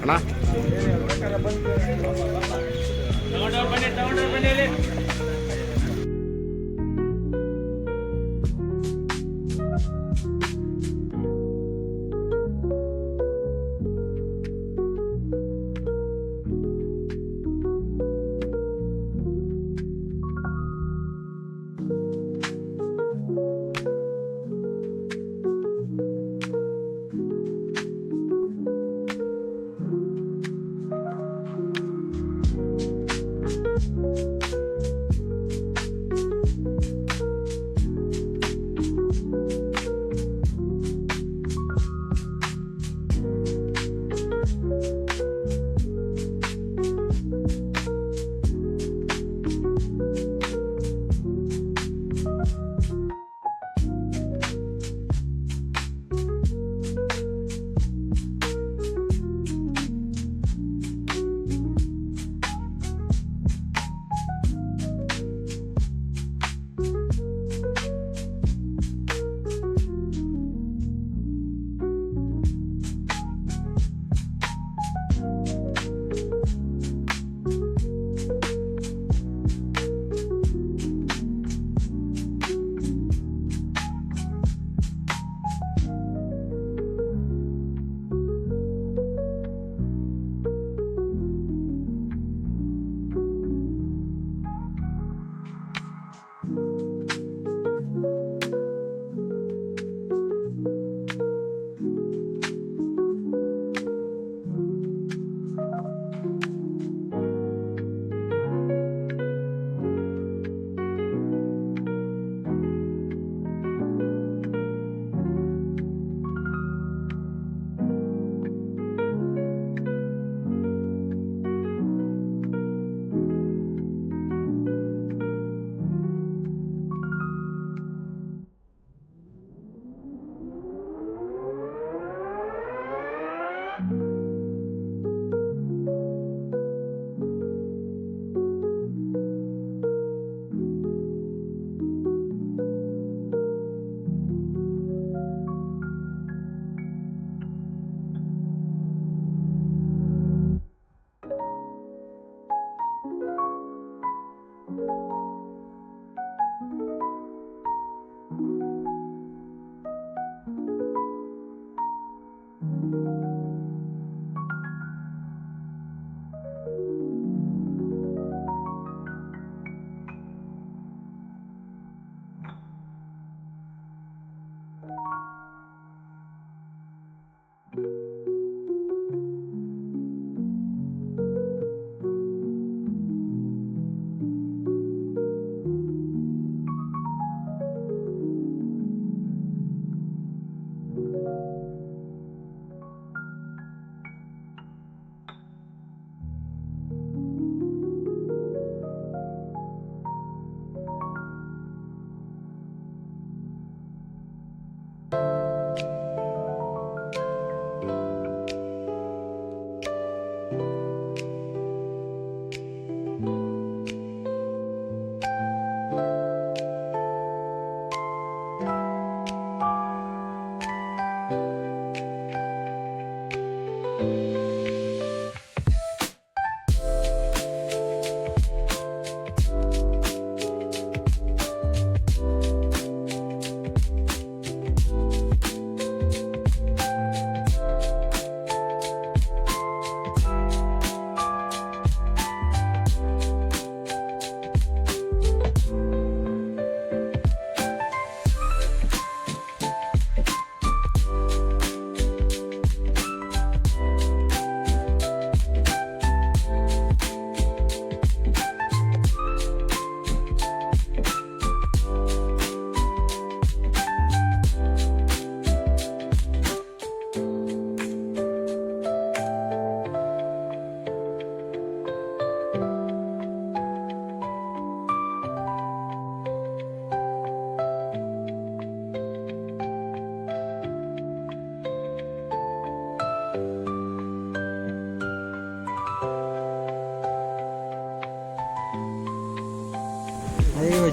ಅಣ್ಣ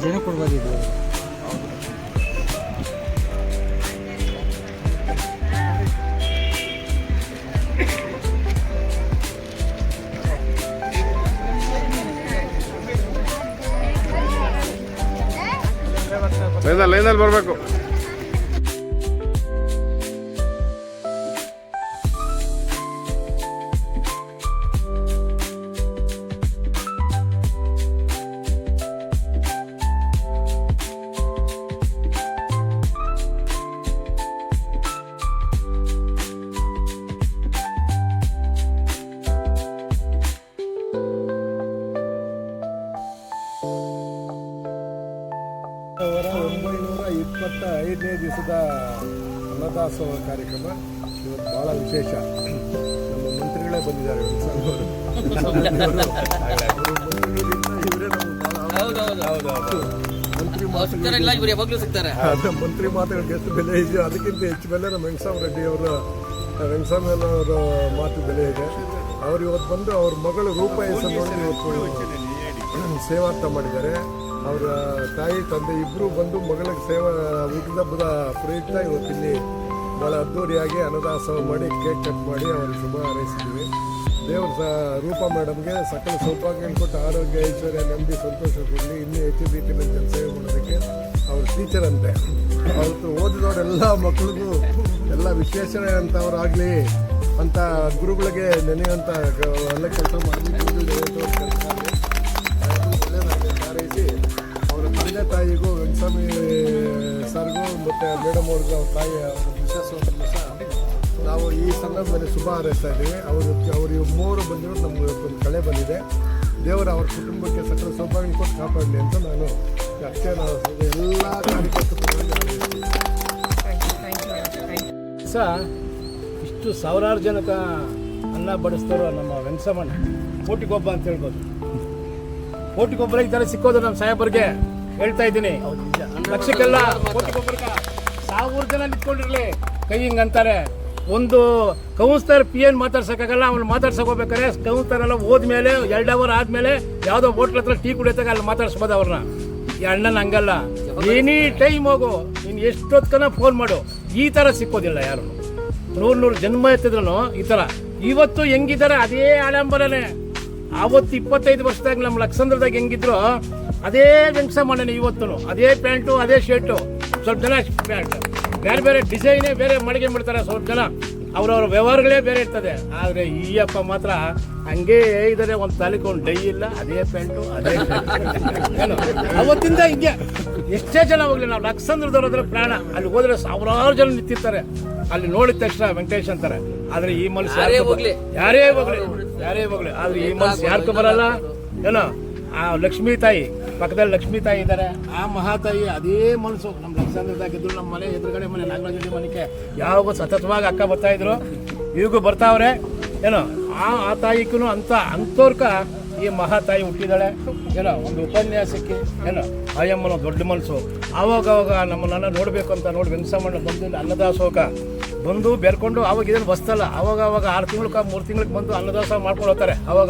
ಜನ ಕೊಡ್ಬೋದಿದ್ದು. ಲೈನಲ್ಲಿ ಬರಬೇಕು. ಅವರ 925ನೇ ದಿವಸದ ಅನ್ನದಾಸೋಹ ಕಾರ್ಯಕ್ರಮ ಇವತ್ತು ಭಾಳ ವಿಶೇಷ. ನಮ್ಮ ಮಂತ್ರಿಗಳೇ ಬಂದಿದ್ದಾರೆ. ಮಂತ್ರಿ ಮಾತುಗಳಿಗೆ ಎಷ್ಟು ಬೆಲೆ ಇದೆಯೋ ಅದಕ್ಕಿಂತ ಹೆಚ್ಚು ಬೆಲೆ ನಮ್ಮ ವೆಂಕಟಸ್ವಾಮಿ ರೆಡ್ಡಿ ಅವರು ಮಾತು ಬೆಲೆ ಇದೆ. ಅವರು ಇವತ್ತು ಬಂದು ಅವ್ರ ಮಗಳು ರೂಪಾಯಿ ನೋಡಿ ಇವತ್ತು ಸೇವಾರ್ಥ ಮಾಡಿದ್ದಾರೆ. ಅವರ ತಾಯಿ ತಂದೆ ಇಬ್ಬರು ಬಂದು ಮಗಳಿಗೆ ಸೇವಾ ಊಟದ ಹಬ್ಬದ ಪ್ರಯುಕ್ತ ಇವತ್ತಿಲ್ಲಿ ಭಾಳ ಅದ್ದೂರಿಯಾಗಿ ಅನ್ನದಾಸೋಹ ಮಾಡಿ ಕೇಕ್ ಕಟ್ ಮಾಡಿ ಅವರಿಗೆ ಶುಭ ಹಾರೈಸಿದ್ದೀವಿ. ದೇವ್ರ ರೂಪಾ ಮೇಡಮ್ಗೆ ಸಕಲ ಸೌಭಾಗ್ಯ ಕೊಟ್ಟು ಆರೋಗ್ಯ ಐಶ್ವರ್ಯ ನೆಮ್ಮದಿ ಸಂತೋಷ ಕೊಡಲಿ. ಇನ್ನೂ ಹೆಚ್ಚು ರೀತಿಯಲ್ಲಿ ಸೇವೆ ಮಾಡೋದಕ್ಕೆ ಅವ್ರ ಟೀಚರ್ ಅಂತೆ. ಅವತ್ತು ಓದಿದವರೆಲ್ಲ ಮಕ್ಕಳಿಗೂ ಎಲ್ಲ ವಿಶ್ಲೇಷಣೆ ಅಂತವರಾಗಲಿ ಅಂತ ಗುರುಗಳಿಗೆ ನೆನೆಯುವಂಥ ಎಲ್ಲ ಕೆಲಸ ಮಾಡಲಿ. ಹಾರೈಸಿ ಅವರ ತಂದೆ ತಾಯಿಗೂ ವೆಂಕಟಸ್ವಾಮಿ ಸರ್ಗೂ ಮತ್ತು ಮೇಡಮ್ ಅವ್ರಿಗೂ ಅವ್ರ ತಾಯಿ ಅವರ ಮಿಸಸ್ ಸಹ ನಾವು ಈ ಸಂದರ್ಭದಲ್ಲಿ ಶುಭ ಹಾರೈಸ್ತಾ ಇದ್ದೀವಿ. ಅವರು ಮೂವರು ಬಂದಿರೋದು ನಮ್ಗೆ ಇವತ್ತೊಂದು ಕಳೆ ಬಂದಿದೆ. ದೇವರು ಅವ್ರ ಕುಟುಂಬಕ್ಕೆ ಸಕಲ ಸೌಭಾಗ್ಯ ಕೊಟ್ಟು ಕಾಪಾಡಲಿ ಅಂತ ನಾನು ಅಷ್ಟೇ ಎಲ್ಲ ಕಾರ್ಯಕರ್ತರು ಸಹ ಇಷ್ಟು ಸಾವಿರಾರು ಜನಕ್ಕೆ ಅನ್ನ ಬಡಿಸ್ತಾರೋ ನಮ್ಮ ವೆಂಕಟಸ್ವಾಮಣ್ಣ ಕೋಟಿಗೊಬ್ಬ ಅಂತ ಹೇಳ್ಬೋದು. ಕೋಟಿಗೊಬ್ಬರ ಈ ಥರ ಸಿಕ್ಕೋದು ನಮ್ಮ ಸಾಹೇಬರಿಗೆ ಹೇಳ್ತಾ ಇದ್ದೀನಿ. ಲಕ್ಷಕ್ಕೆಲ್ಲ ಕೋಟಿಗೊಬ್ಬರಿಗೆ 1000 ಜನ ನಿಂತ್ಕೊಂಡಿರಲಿ ಕೈ ಹಿಂಗಂತಾರೆ. ಒಂದು ಕೌನ್ಸ್ಲರ್ PN ಮಾತಾಡ್ಸೋಕ್ಕಾಗಲ್ಲ. ಅವ್ನು ಮಾತಾಡ್ಸೋಕೆ ಹೋಗ್ಬೇಕಾರೆ ಕೌನ್ಸ್ಲರ್ ಎಲ್ಲ ಹೋದ್ಮೇಲೆ 2 ಅವರ್ ಆದಮೇಲೆ ಯಾವುದೋ ಹೋಟ್ಲ್ ಹತ್ರ ಟೀ ಕುಡಿಯೋದಾಗ ಅಲ್ಲಿ ಮಾತಾಡ್ಸ್ಬೋದು ಅವ್ರನ್ನ. ಈ ಅಣ್ಣನ ಹಂಗಲ್ಲ, ಎನಿ ಟೈಮ್ ಹೋಗು, ನೀನು ಎಷ್ಟೊತ್ತನ ಫೋನ್ ಮಾಡು. ಈ ಥರ ಸಿಕ್ಕೋದಿಲ್ಲ ಯಾರು. 100 ಜನ್ಮ ಎತ್ತಿದ್ರು ಈ ಥರ. ಇವತ್ತು ಹೆಂಗಿದ್ದಾರೆ ಅದೇ ಆಡಂಬರನೇ. ಆವತ್ತು 25 ವರ್ಷದಾಗ ನಮ್ಮ ಲಕ್ಷಂದ್ರದಾಗ ಹೆಂಗಿದ್ರು ಅದೇ ವೆಂಕಟಸ್ವಾಮಣ್ಣನೇ ಇವತ್ತು. ಅದೇ ಪ್ಯಾಂಟು ಅದೇ ಶರ್ಟು. ಸ್ವಲ್ಪ ಜನ ಪ್ಯಾಂಟ್ ಬೇರೆ ಬೇರೆ ಡಿಸೈನೇ ಬೇರೆ ಮಳಿಗೆ ಮಾಡ್ತಾರೆ. ಸ್ವಲ್ಪ ಜನ ಅವ್ರವ್ರ ವ್ಯವಹಾರಗಳೇ ಬೇರೆ ಇರ್ತದೆ. ಆದರೆ ಈ ಅಪ್ಪ ಮಾತ್ರ ಹಂಗೇ ಇದ್ದಾರೆ. ಒಂದು ತಾಲೂಕು ಒಂದು ಡೈ ಇಲ್ಲ, ಅದೇ ಪ್ಯಾಂಟು ಅದೇ ಏನು ಅವತ್ತಿಂದ ಹಿಂಗೆ. ಎಷ್ಟೇ ಜನ ಹೋಗ್ಲಿ, ನಾವು ಲಕ್ಷಂದ್ರದವ್ರ ಪ್ರಾಣ. ಅಲ್ಲಿ ಹೋದ್ರೆ 1000 ಜನ ನಿಂತಿರ್ತಾರೆ. ಅಲ್ಲಿ ನೋಡಿದ ತಕ್ಷಣ ವೆಂಕಟೇಶ್ ಅಂತಾರೆ. ಆದ್ರೆ ಈ ಮನಸ್ಸು ಯಾರೇ ಹೋಗ್ಲಿ ಆದ್ರೆ ಈ ಮನಸ್ಸು ಯಾರ್ಕೊ ಬರಲ್ಲ. ಏನೋ ಆ ಲಕ್ಷ್ಮೀ ತಾಯಿ ಪಕ್ಕದಲ್ಲಿ ಲಕ್ಷ್ಮೀ ತಾಯಿ ಇದ್ದಾರೆ. ಆ ಮಹಾತಾಯಿ ಅದೇ ಮನಸ್ಸು. ನಮ್ಮ ಲಕ್ಷಾಂತರದಾಗಿದ್ರು ನಮ್ಮ ಮನೆ ಎದುರುಗಡೆ ಮನೆ ನಾಗರಾಜ ಮನೆಗೆ ಯಾವಾಗ ಸತತವಾಗಿ ಅಕ್ಕ ಬರ್ತಾ ಇದ್ರು, ಇವಾಗೂ ಬರ್ತಾವ್ರೆ. ಏನೋ ಆ ತಾಯಿಗೂ ಅಂಥವ್ರಕ ಈ ಮಹಾತಾಯಿ ಹುಟ್ಟಿದಾಳೆ. ಏನೋ ಒಂದು ಉಪನ್ಯಾಸಕ್ಕೆ ಏನೋ ಆಯಮ್ಮನ ದೊಡ್ಡ ಮನಸ್ಸು. ಆವಾಗ ನಮ್ಮನ್ನೆಲ್ಲ ನೋಡಬೇಕು ಅಂತ ನೋಡಿ ವೆಂಕಟಸ್ವಾಮಣ್ಣ ಬಂದು ಅನ್ನದಾಸೋಹ ಬಂದು ಬೆರ್ಕೊಂಡು ಅವಾಗ ಇದನ್ನು ಬಸ್ತಲ್ಲ. ಅವಾಗ 6 ತಿಂಗಳಿಗೆ 3 ತಿಂಗಳಿಗೆ ಬಂದು ಅನ್ನದಾಸೋಹ ಮಾಡ್ಕೊಂಡು ಹೋಗ್ತಾರೆ. ಅವಾಗ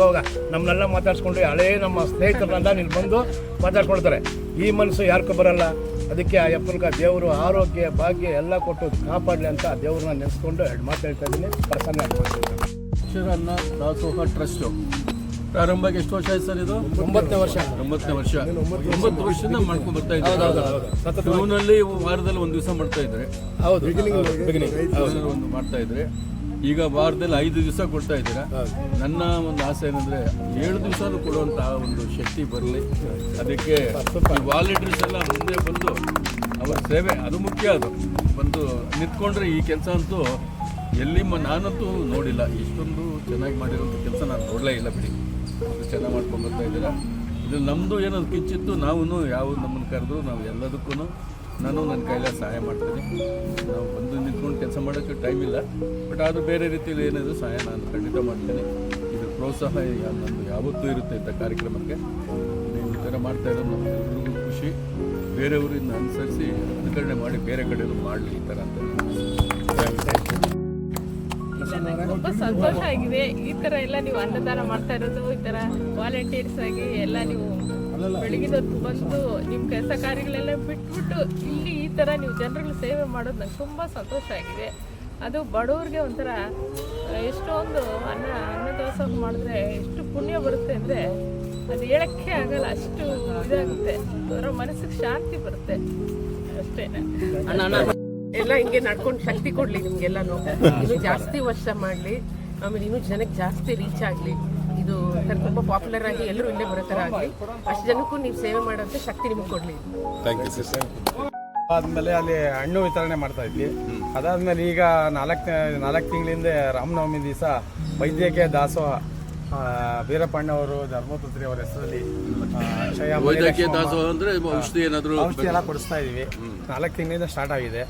ನಮ್ಮನ್ನೆಲ್ಲ ಮಾತಾಡ್ಸ್ಕೊಂಡು ಹಳೇ ನಮ್ಮ ಸ್ನೇಹಿತರನ್ನೆಲ್ಲ ಇಲ್ಲಿ ಬಂದು ಮಾತಾಡ್ಕೊಳ್ತಾರೆ. ಈ ಮನಸ್ಸು ಯಾರ್ಕೊ ಬರಲ್ಲ. ಅದಕ್ಕೆ ಆ ಯಪ್ಪನಿಗೆ ದೇವರು ಆರೋಗ್ಯ ಭಾಗ್ಯ ಎಲ್ಲ ಕೊಟ್ಟು ಕಾಪಾಡಲಿ ಅಂತ ದೇವ್ರನ್ನ ನೆನೆಸ್ಕೊಂಡು 2 ಮಾತು ಹೇಳ್ತಾ ಇದ್ದೀನಿ. ಪ್ರಸನ್ನ ಆಗ್ಬೋದು. ಅನ್ನ ದಾಸೋಹ ಟ್ರಸ್ಟ್ ಪ್ರಾರಂಭ ಎಷ್ಟು ವರ್ಷ ಆಯ್ತು ಸರ್? ಇದು 9ನೇ ವರ್ಷ. 9 ವರ್ಷದಿಂದ ಮಾಡ್ಕೊಂಡು ಬರ್ತಾ ಇದ್ದಾರೆ. ಶುರುವಿನಲ್ಲಿ ವಾರದಲ್ಲಿ 1 ದಿವಸ ಮಾಡ್ತಾ ಇದ್ದಾರೆ. ಒಂದು ಮಾಡ್ತಾ ಇದ್ರೆ ಈಗ ವಾರದಲ್ಲಿ 5 ದಿವಸ ಕೊಡ್ತಾ ಇದ್ದೀರಾ. ನನ್ನ ಒಂದು ಆಸೆ ಏನಂದ್ರೆ 7 ದಿವಸ ಕೊಡುವಂತಹ ಒಂದು ಶಕ್ತಿ ಬರಲಿ. ಅದಕ್ಕೆ ವಾಲಂಟಿಯರ್ಸ್ ಎಲ್ಲ ಮುಂದೆ ಬಂದು ಅವರ ಸೇವೆ ಅದು ಮುಖ್ಯ. ಅದು ಬಂದು ನಿಂತ್ಕೊಂಡ್ರೆ ಈ ಕೆಲಸ ಅಂತೂ ಎಲ್ಲಿ ನಾನಂತೂ ನೋಡಿಲ್ಲ. ಇಷ್ಟೊಂದು ಚೆನ್ನಾಗಿ ಮಾಡಿರೋಂಥ ಕೆಲಸ ನಾನು ನೋಡಲೇ ಇಲ್ಲ ಬಿಡಿ. ಅದು ಚೆನ್ನಾಗಿ ಮಾಡ್ಕೊಂಡು ಬರ್ತಾ ಇದ್ದೀರಾ. ಇದು ನಮ್ಮದು ಏನದು ಕಿಂಚಿತ್ತು. ನಾವು ನಮ್ಮನ್ನು ಕರೆದ್ರು ನಾವು ಎಲ್ಲದಕ್ಕೂ ನಾನು ನನ್ನ ಕೈಲೇ ಸಹಾಯ ಮಾಡ್ತೀನಿ. ನಾವು ಬಂದು ನಿಂತ್ಕೊಂಡು ಕೆಲಸ ಮಾಡೋಕ್ಕೆ ಟೈಮ್ ಇಲ್ಲ. ಬಟ್ ಆದರೂ ಬೇರೆ ರೀತಿಯಲ್ಲಿ ಏನಾದರೂ ಸಹಾಯ ನಾನು ಖಂಡಿತ ಮಾಡ್ತೀನಿ. ಇದು ಪ್ರೋತ್ಸಾಹ ನಮ್ಮದು ಯಾವತ್ತೂ ಇರುತ್ತೆ ಇಂಥ ಕಾರ್ಯಕ್ರಮಕ್ಕೆ. ನೀವು ಈ ಥರ ಮಾಡ್ತಾ ಇರೋದು ನಮ್ಮೆಲ್ಲರಿಗೂ ಖುಷಿ. ಬೇರೆಯವರಿಂದ ಅನುಸರಿಸಿ ಅನುಕರಣೆ ಮಾಡಿ ಬೇರೆ ಕಡೆಯೂ ಮಾಡಲಿ ಈ ಥರ ಅಂತ. ತುಂಬ ಸಂತೋಷ ಆಗಿದೆ. ಈ ಥರ ಎಲ್ಲ ನೀವು ಅನ್ನದಾನ ಮಾಡ್ತಾ ಇರೋದು, ಈ ಥರ ವಾಲಂಟಿಯರ್ಸ್ ಆಗಿ ಎಲ್ಲ ನೀವು ಬೆಳಗಿನ ಹೊತ್ತು ಬಂದು ನಿಮ್ಮ ಕೆಲಸ ಕಾರ್ಯಗಳೆಲ್ಲ ಬಿಟ್ಬಿಟ್ಟು ಇಲ್ಲಿ ಈ ಥರ ನೀವು ಜನರಿಗೆ ಸೇವೆ ಮಾಡೋದು ನಂಗೆ ತುಂಬ ಸಂತೋಷ ಆಗಿದೆ. ಅದು ಬಡವ್ರಿಗೆ ಒಂಥರ ಎಷ್ಟೊಂದು ಅನ್ನದಾಸೋಹ ಮಾಡಿದ್ರೆ ಎಷ್ಟು ಪುಣ್ಯ ಬರುತ್ತೆ ಅಂದರೆ ಅದು ಹೇಳಕ್ಕೆ ಆಗಲ್ಲ, ಅಷ್ಟು ಇದಾಗುತ್ತೆ. ಅವರ ಮನಸ್ಸಿಗೆ ಶಾಂತಿ ಬರುತ್ತೆ ಅಷ್ಟೇ. ಎಲ್ಲ ಹಿಂಗೆ ನಡ್ಕೊಂಡು ಶಕ್ತಿ ಕೊಡ್ಲಿ ನಿಮ್ಗೆಲ್ಲಾನು, ಇನ್ನು ಜಾಸ್ತಿ ವರ್ಷ ಮಾಡ್ಲಿ, ಆಮೇಲೆ ಇನ್ನೂ ಜನಕ್ಕೆ ಜಾಸ್ತಿ ರೀಚ್ ಆಗ್ಲಿ. ಇದು ತುಂಬಾ ಪಾಪ್ಯುಲರ್ ಆಗಿ ಎಲ್ಲರೂ ಇಲ್ಲೇ ಬರೋ ಥರ ಆಗಲಿ. ಅಷ್ಟು ಜನಕ್ಕೂ ನೀವು ಸೇವೆ ಮಾಡೋಂಥ ಶಕ್ತಿ ನಿಮ್ಗೆ ಕೊಡ್ಲಿ. ಆದ್ಮೇಲೆ ಅಲ್ಲಿ ಹಣ್ಣು ವಿತರಣೆ ಮಾಡ್ತಾ ಇದ್ವಿ. ಅದಾದ್ಮೇಲೆ ಈಗ ನಾಲ್ಕು ತಿಂಗಳಿಂದ ರಾಮನವಮಿ ದಿವಸ ವೈದ್ಯಕೀಯ ದಾಸೋಹ ವೀರಪ್ಪಣ್ಣ ಅವರು ಧರ್ಮಪುತ್ರಿ ಅವರ ಹೆಸರಲ್ಲಿ ವೈದ್ಯಕೀಯ ದಾಸೋಹ ಅಂದ್ರೆ ಔಷಧಿ ಎಲ್ಲ ಕೊಡಿಸ್ತಾ ಇದೀವಿ. 4 ತಿಂಗಳಿಂದ ಸ್ಟಾರ್ಟ್ ಆಗಿದೆ.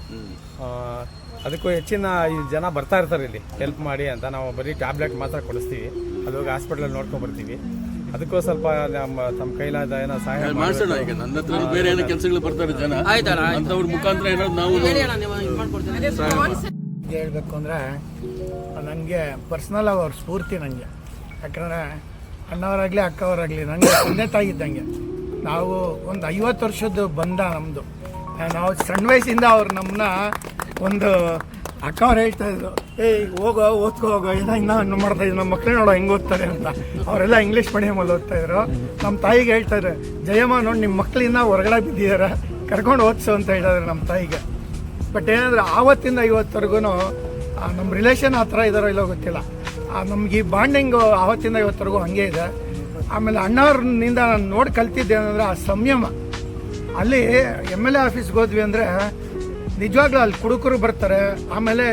ಅದಕ್ಕೂ ಹೆಚ್ಚಿನ ಜನ ಬರ್ತಾ ಇರ್ತಾರೆ ಇಲ್ಲಿ ಹೆಲ್ಪ್ ಮಾಡಿ ಅಂತ. ನಾವು ಬರೀ ಟ್ಯಾಬ್ಲೆಟ್ ಮಾತ್ರ ಕೊಡಿಸ್ತೀವಿ, ಅಲ್ಲೋಗಿ ಹಾಸ್ಪಿಟಲ್ ನೋಡ್ಕೊಂಡ್ ಬರ್ತೀವಿ. ಅದಕ್ಕೂ ಸ್ವಲ್ಪ ತಮ್ಮ ಕೈಲಾದ ಏನೋ ಸಹಾಯ ಮಾಡ್ಸೋಣ. ಈಗ ನನ್ನ ಹತ್ರ ಬೇರೆ ಏನೋ ಕೆಲಸಗಳು ಬರ್ತಾರೆ ಜನ, ಅಂತವ್ರ ಮುಖಾಂತರ ಏನಾದ್ರು ನಾವು ಹೇಳ್ಬೇಕು ಅಂದರೆ ನನಗೆ ಪರ್ಸ್ನಲ್ ಅವ್ರ ಸ್ಫೂರ್ತಿ ನನಗೆ. ಯಾಕಂದರೆ ಅಣ್ಣವರಾಗಲಿ ಅಕ್ಕವರಾಗಲಿ ನನಗೆ ತಂದೆ ತಾಯಿ ಇದ್ದಂಗೆ. ನಾವು ಒಂದು 50 ವರ್ಷದ ಬಂದ ನಮ್ಮದು. ನಾವು ಸಣ್ಣ ವಯಸ್ಸಿಂದ ಅವ್ರು ನಮ್ಮನ್ನ ಒಂದು ಅಕ್ಕವ್ರು ಹೇಳ್ತಾಯಿದ್ರು, ಹೋಗೋ ಓದ್ಕೋ ಹೋಗೋ, ಇನ್ನೂ ಮಾಡ್ತಾಯಿದ್ರು, ನಮ್ಮ ಮಕ್ಕಳು ನೋಡೋ ಹೆಂಗೆ ಓದ್ತಾರೆ ಅಂತ. ಅವರೆಲ್ಲ ಇಂಗ್ಲೀಷ್ ಮೀಡಿಯಮಲ್ಲಿ ಓದ್ತಾಯಿದ್ರು. ನಮ್ಮ ತಾಯಿಗೆ ಹೇಳ್ತಾರೆ, ಜಯಮ್ಮ ನೋಡಿ ನಿಮ್ಮ ಮಕ್ಕಳಿಂದ ಹೊರಗಡೆ ಬಿದ್ದಿದ್ದಾರೆ, ಕರ್ಕೊಂಡು ಓದಿಸು ಅಂತ ಹೇಳಿದ್ರು ನಮ್ಮ ತಾಯಿಗೆ. ಬಟ್ ಏನಂದರೆ ಆವತ್ತಿಂದ ಇವತ್ತವರೆಗೂ ನಮ್ಮ ರಿಲೇಷನ್ ಆ ಥರ ಇದ್ದಾರೋ ಇಲ್ಲೋ ಗೊತ್ತಿಲ್ಲ. ನಮ್ಗೆ ಈ ಬಾಂಡಿಂಗು ಆವತ್ತಿಂದ ಇವತ್ತರೆಗೂ ಹಾಗೆ ಇದೆ. ಆಮೇಲೆ ಅಣ್ಣವ್ರನಿಂದ ನಾನು ನೋಡಿ ಕಲ್ತಿದ್ದೆ ಏನಂದರೆ ಆ ಸಂಯಮ. ಅಲ್ಲಿ MLA ಆಫೀಸ್ಗೆ ಹೋದ್ವಿ ಅಂದರೆ ನಿಜವಾಗ್ಲೂ ಅಲ್ಲಿ ಕುಡುಕರು ಬರ್ತಾರೆ, ಆಮೇಲೆ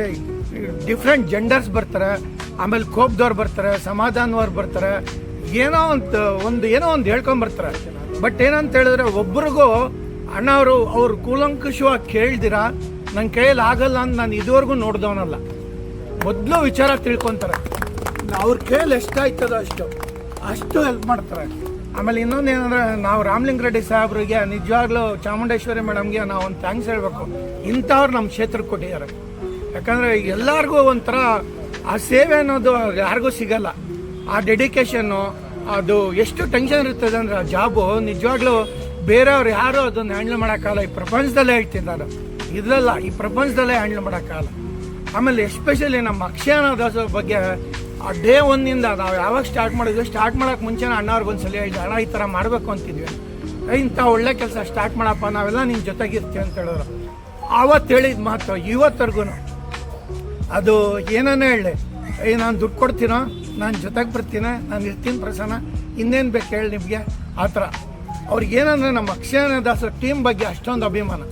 ಡಿಫ್ರೆಂಟ್ ಜೆಂಡರ್ಸ್ ಬರ್ತಾರೆ, ಆಮೇಲೆ ಕೋಪದವ್ರು ಬರ್ತಾರೆ, ಸಮಾಧಾನದವ್ರು ಬರ್ತಾರೆ, ಏನೋ ಒಂದು ಹೇಳ್ಕೊಂಬರ್ತಾರೆ. ಬಟ್ ಏನಂತ ಹೇಳಿದ್ರೆ ಒಬ್ರಿಗೂ ಅಣ್ಣವರು ಅವ್ರು ಕೂಲಂಕುಷವಾಗಿ ಕೇಳ್ದಿರ ನನ್ನ ಕೈಯಲ್ಲಿ ಆಗಲ್ಲ ಅಂತ ನಾನು ಇದುವರೆಗೂ ನೋಡಿದವನಲ್ಲ. ಮೊದಲು ವಿಚಾರ ತಿಳ್ಕೊತಾರೆ, ಅವ್ರ ಕೈಯಲ್ಲಿ ಎಷ್ಟಾಯ್ತದೋ ಅಷ್ಟು ಹೆಲ್ಪ್ ಮಾಡ್ತಾರೆ. ಆಮೇಲೆ ಇನ್ನೊಂದು ಏನಂದರೆ ನಾವು ರಾಮಲಿಂಗ ರೆಡ್ಡಿ ಸಾಹೇಬ್ರಿಗೆ ನಿಜವಾಗ್ಲೂ ಚಾಮುಂಡೇಶ್ವರಿ ಮೇಡಮ್ಗೆ ನಾವು ಒಂದು ಥ್ಯಾಂಕ್ಸ್ ಹೇಳಬೇಕು. ಇಂಥವ್ರು ನಮ್ಮ ಕ್ಷೇತ್ರಕ್ಕೆ ಕೊಟ್ಟಿದ್ದಾರೆ. ಯಾಕಂದರೆ ಎಲ್ಲರಿಗೂ ಒಂಥರ ಆ ಸೇವೆ ಅನ್ನೋದು ಯಾರಿಗೂ ಸಿಗಲ್ಲ. ಆ ಡೆಡಿಕೇಶನ್ನು, ಅದು ಎಷ್ಟು ಟೆನ್ಷನ್ ಇರ್ತದೆ ಅಂದರೆ ಆ ಜಾಬು ನಿಜವಾಗ್ಲೂ ಬೇರೆಯವ್ರು ಯಾರು ಅದನ್ನು ಹ್ಯಾಂಡಲ್ ಮಾಡೋಕ್ಕಾಗಲ್ಲ. ಈ ಪ್ರಪಂಚದಲ್ಲೇ ಹೇಳ್ತೀನಿ ನಾನು, ಇದರಲ್ಲ ಈ ಪ್ರಪಂಚದಲ್ಲೇ ಹ್ಯಾಂಡಲ್ ಮಾಡೋಕ್ಕಾಗಲ್ಲ. ಆಮೇಲೆ ಎಸ್ಪೆಷಲಿ ನಮ್ಮ ಅಕ್ಷಯನ ದಾಸೋಹ ಬಗ್ಗೆ ಆ ಡೇ 1 ನಾವು ಯಾವಾಗ ಸ್ಟಾರ್ಟ್ ಮಾಡೋಕ್ಕೆ ಮುಂಚೆನೇ ಅಣ್ಣವ್ರಿಗೆ ಒಂದ್ಸಲ ಹೇಳಿದೆ, ಅಣ್ಣ ಈ ಥರ ಮಾಡಬೇಕು ಅಂತಿದ್ವಿ, ಇಂಥ ಒಳ್ಳೆ ಕೆಲಸ ಸ್ಟಾರ್ಟ್ ಮಾಡಪ್ಪ, ನಾವೆಲ್ಲ ನಿನ್ನ ಜೊತೆಗಿರ್ತೀವಿ ಅಂತ ಹೇಳಿದ್ರು. ಆವತ್ತು ಹೇಳಿದ ಮಾತು ಇವತ್ತರೆಗೂ ಅದು ಏನನ್ನೇ ಹೇಳಿ, ನಾನು ದುಡ್ಡು ಕೊಡ್ತೀನೋ, ನಾನು ಜೊತೆಗೆ ಬರ್ತೀನಿ, ನಾನು ಇರ್ತೀನಿ ಪ್ರಸನ್ನ, ಇನ್ನೇನು ಬೇಕು ಹೇಳಿ ನಿಮಗೆ ಆ ಥರ. ಅವ್ರಿಗೇನಂದರೆ ನಮ್ಮ ಅಕ್ಷಯನ ದಾಸೋಹ ಟೀಮ್ ಬಗ್ಗೆ ಅಷ್ಟೊಂದು ಅಭಿಮಾನ.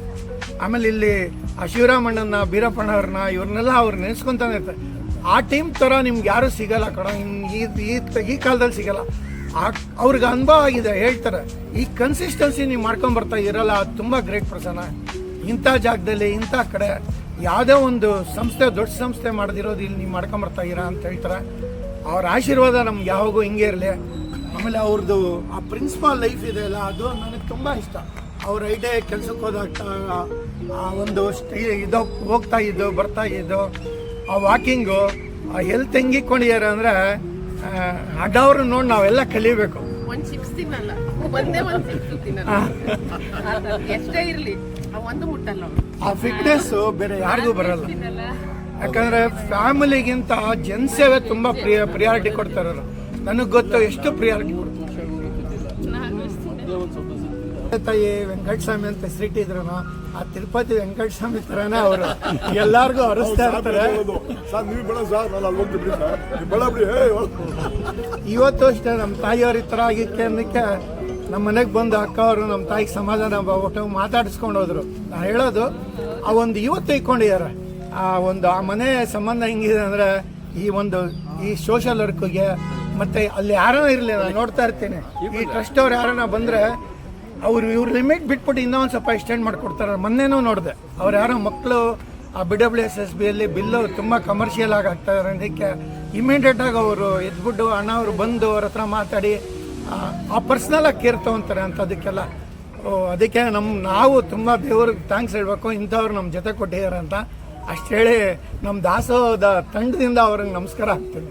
ಆಮೇಲೆ ಇಲ್ಲಿ ಆ ಶಿವರಾಮಣ್ಣನ, ಬೀರಪ್ಪಣ್ಣವ್ರನ್ನ, ಇವ್ರನ್ನೆಲ್ಲ ಅವ್ರು ನೆನೆಸ್ಕೊತಾನೆ ಇರ್ತಾರೆ. ಆ ಟೀಮ್ ಥರ ನಿಮ್ಗೆ ಯಾರೂ ಸಿಗಲ್ಲ ಕಣ, ಈ ಕಾಲದಲ್ಲಿ ಸಿಗಲ್ಲ. ಅವ್ರಿಗೆ ಅನುಭವ ಆಗಿದೆ, ಹೇಳ್ತಾರೆ. ಈ ಕನ್ಸಿಸ್ಟೆನ್ಸಿ ನೀವು ಮಾಡ್ಕೊಂಬರ್ತಾ ಇರಲ್ಲ, ಅದು ತುಂಬ ಗ್ರೇಟ್ ಪ್ರಸನ್ನ. ಇಂಥ ಜಾಗದಲ್ಲಿ ಇಂಥ ಕಡೆ ಯಾವುದೇ ಒಂದು ಸಂಸ್ಥೆ, ದೊಡ್ಡ ಸಂಸ್ಥೆ ಮಾಡದಿರೋದು ಇಲ್ಲಿ ನೀವು ಮಾಡ್ಕೊಂಬರ್ತಾ ಇರ ಅಂತ ಹೇಳ್ತಾರೆ. ಅವ್ರ ಆಶೀರ್ವಾದ ನಮ್ಗೆ ಯಾವಾಗೂ ಹಿಂಗೆ ಇರಲಿ. ಆಮೇಲೆ ಅವ್ರದ್ದು ಆ ಪ್ರಿನ್ಸಿಪಾಲ್ ಲೈಫ್ ಇದೆ ಅಲ್ಲ, ಅದು ನನಗೆ ತುಂಬ ಇಷ್ಟ. ಅವ್ರ ಐಡೇ ಕೆಲ್ಸಕ್ಕೆ ಹೋದಾಗ ಆ ಒಂದು ಹೋಗ್ತಾ ಇದ್ದು ಬರ್ತಾ ಇದ್ದು, ಆ ವಾಕಿಂಗು, ಆ ಹೆಲ್ತ್ ಹೆಂಗಿಕೊಂಡಿದ್ದಾರೆ ಅಂದರೆ ಅಡವ್ರು ನೋಡಿ ನಾವೆಲ್ಲ ಕಲಿಬೇಕು. ಒಂದು ಚಿಪ್ಸ್ ತಿನ್ನಲ್ಲ, ಒಂದೇ ಒಂದು ಚಿಪ್ಸ್ ತಿನ್ನಲ್ಲ, ಎಷ್ಟೇ ಇರಲಿ ಒಂದು ಮುಟ್ಟಲ್ಲ. ಆ ಫಿಟ್ನೆಸ್ಸು ಬೇರೆ ಯಾರಿಗೂ ಬರಲ್ಲ. ಯಾಕಂದರೆ ಫ್ಯಾಮಿಲಿಗಿಂತ ಜನಸೇವೆ ತುಂಬ ಪ್ರಿಯಾರಿಟಿ ಕೊಡ್ತಾರೆ. ನನಗೆ ಗೊತ್ತು ಎಷ್ಟು ಪ್ರಿಯಾರಿಟಿ ಕೊಡ್ತಾರೆ. ತಾಯಿ ವೆಂಕಟಸ್ವಾಮಿ ಅಂತ ಹೆಸರಿಟ್ಟಿದ್ರು, ಆ ತಿರುಪತಿ ವೆಂಕಟಸ್ವಾಮಿ ಥರನೇ ಅವರು ಎಲ್ಲರಿಗೂ ಹರಿಸ್ತಾ ಇರ್ತಾರೆ. ಇವತ್ತು ಅಷ್ಟೇ ನಮ್ಮ ತಾಯಿಯವ್ರ ಈ ಥರ ಆಗಿಕ್ಕೆ ಅನ್ನಕ್ಕೆ ನಮ್ಮ ಮನೆಗೆ ಬಂದು ಅಕ್ಕ ಅವರು ನಮ್ಮ ತಾಯಿಗೆ ಸಮಾಧಾನ ಒಟ್ಟು ಮಾತಾಡಿಸ್ಕೊಂಡು ಹೋದ್ರು. ನಾನು ಹೇಳೋದು ಆ ಒಂದು ಇವತ್ತು ಇಟ್ಕೊಂಡಿದ್ದಾರೆ. ಆ ಮನೆ ಸಂಬಂಧ ಹೆಂಗಿದೆ ಅಂದರೆ ಈ ಸೋಷಲ್ ವರ್ಕ್ಗೆ ಮತ್ತು ಅಲ್ಲಿ ಯಾರೋ ಇರಲಿ, ನಾನು ನೋಡ್ತಾ ಇರ್ತೀನಿ ಈ ಟ್ರಸ್ಟ್ ಅವ್ರು ಯಾರನ್ನ ಬಂದರೆ ಇವ್ರ ಲಿಮಿಟ್ ಬಿಟ್ಬಿಟ್ಟು ಇನ್ನೊಂದು ಸ್ವಲ್ಪ ಎಕ್ಸ್ಟೆಂಡ್ ಮಾಡಿಕೊಡ್ತಾರೆ. ಮೊನ್ನೆನೂ ನೋಡಿದೆ, ಅವ್ರು ಯಾರೋ ಮಕ್ಕಳು ಆ BWSSBಯಲ್ಲಿ ಬಿಲ್ಲು ತುಂಬ ಕಮರ್ಷಿಯಲ್ ಆಗಿ ಆಗ್ತಾಯಿದ್ದಾರೆ. ಅದಕ್ಕೆ ಇಮಿಡಿಯೇಟಾಗಿ ಅವರು ಎದ್ಬಿಟ್ಟು ಅಣ್ಣ ಅವರು ಬಂದು ಅವ್ರ ಹತ್ರ ಮಾತಾಡಿ ಆ ಪರ್ಸ್ನಲಾಗಿ ಕೇರ್ ತೊಗೊತಾರೆ ಅಂತ. ಅದಕ್ಕೆ ನಾವು ತುಂಬ ದೇವ್ರಿಗೆ ಥ್ಯಾಂಕ್ಸ್ ಹೇಳಬೇಕು, ಇಂಥವ್ರು ನಮ್ಮ ಜೊತೆ ಕೊಟ್ಟಿದ್ದಾರೆ ಅಂತ. ಅಷ್ಟು ಹೇಳಿ ನಮ್ಮ ದಾಸೋಹದ ತಂಡದಿಂದ ಅವ್ರಿಗೆ ನಮಸ್ಕಾರ ಆಗ್ತೀನಿ.